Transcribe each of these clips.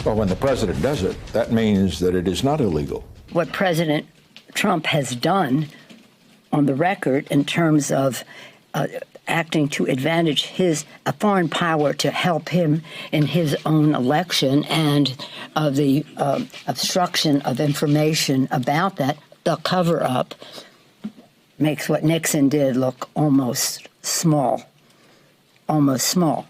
Well, when the president does it, that means that it is not illegal. What President Trump has done on the record in terms of acting to advantage a foreign power to help him in his own election, and the obstruction of information about that, the cover-up, makes what Nixon did look almost small. Almost small.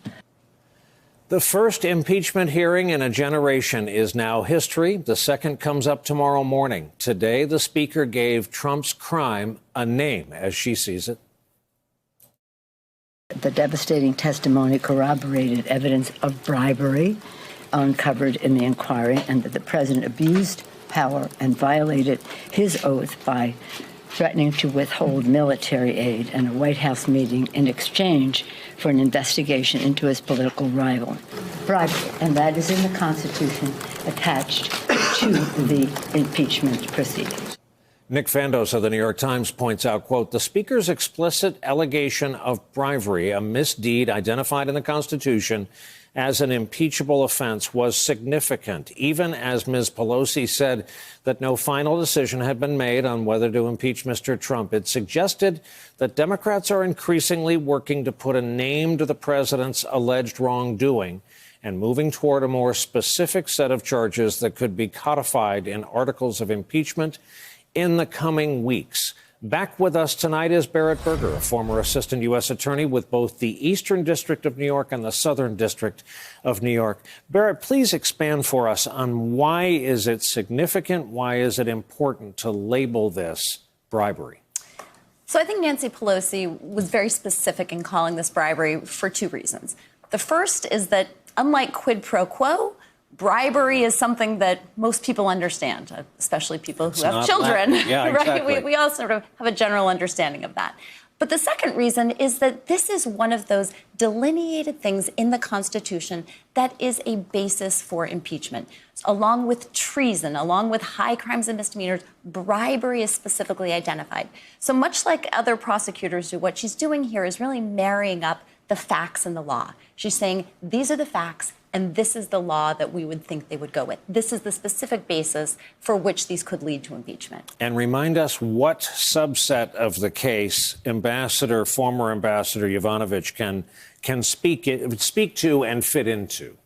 The first impeachment hearing in a generation is now history. The second comes up tomorrow morning. Today, the Speaker gave Trump's crime a name, as she sees it. The devastating testimony corroborated evidence of bribery uncovered in the inquiry, and that the president abused power and violated his oath by threatening to withhold military aid and a White House meeting in exchange for an investigation into his political rival. Bribery, and that is in the Constitution attached to the impeachment proceedings. Nick Fandos of the New York Times points out, quote, the Speaker's explicit allegation of bribery, a misdeed identified in the Constitution as an impeachable offense, was significant, even as Ms. Pelosi said that no final decision had been made on whether to impeach Mr. Trump. It suggested that Democrats are increasingly working to put a name to the president's alleged wrongdoing and moving toward a more specific set of charges that could be codified in articles of impeachment in the coming weeks. Back with us tonight is Barrett Berger, a former assistant U.S. attorney with both the Eastern District of New York and the Southern District of New York. Barrett, please expand for us on why is it significant, why is it important to label this bribery? So I think Nancy Pelosi was very specific in calling this bribery for two reasons. The first is that, unlike quid pro quo, bribery is something that most people understand, especially people who have children. Yeah, exactly. Right? We all sort of have a general understanding of that. But the second reason is that this is one of those delineated things in the Constitution that is a basis for impeachment. Along with treason, along with high crimes and misdemeanors, bribery is specifically identified. So much like other prosecutors do, what she's doing here is really marrying up the facts and the law. She's saying, these are the facts, and this is the law that we would think they would go with. This is the specific basis for which these could lead to impeachment. And remind us what subset of the case former Ambassador Yovanovitch can speak to and fit into.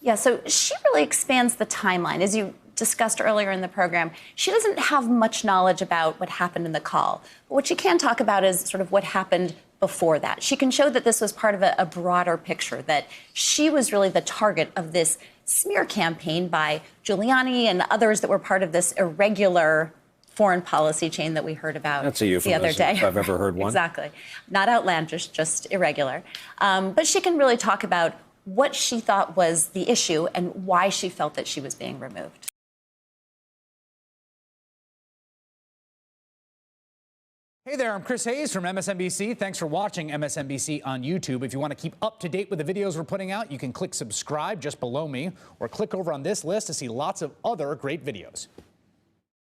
Yeah, so she really expands the timeline. As you discussed earlier in the program, she doesn't have much knowledge about what happened in the call. But what she can talk about is sort of what happened before that. She can show that this was part of a broader picture, that she was really the target of this smear campaign by Giuliani and others that were part of this irregular foreign policy chain that we heard about That's a euphemism, the other day. If I've ever heard one. Exactly. Not outlandish, just irregular. But she can really talk about what she thought was the issue and why she felt that she was being removed. Hey there, I'm Chris Hayes from MSNBC. Thanks for watching MSNBC on YouTube. If you want to keep up to date with the videos we're putting out, you can click subscribe just below me or click over on this list to see lots of other great videos.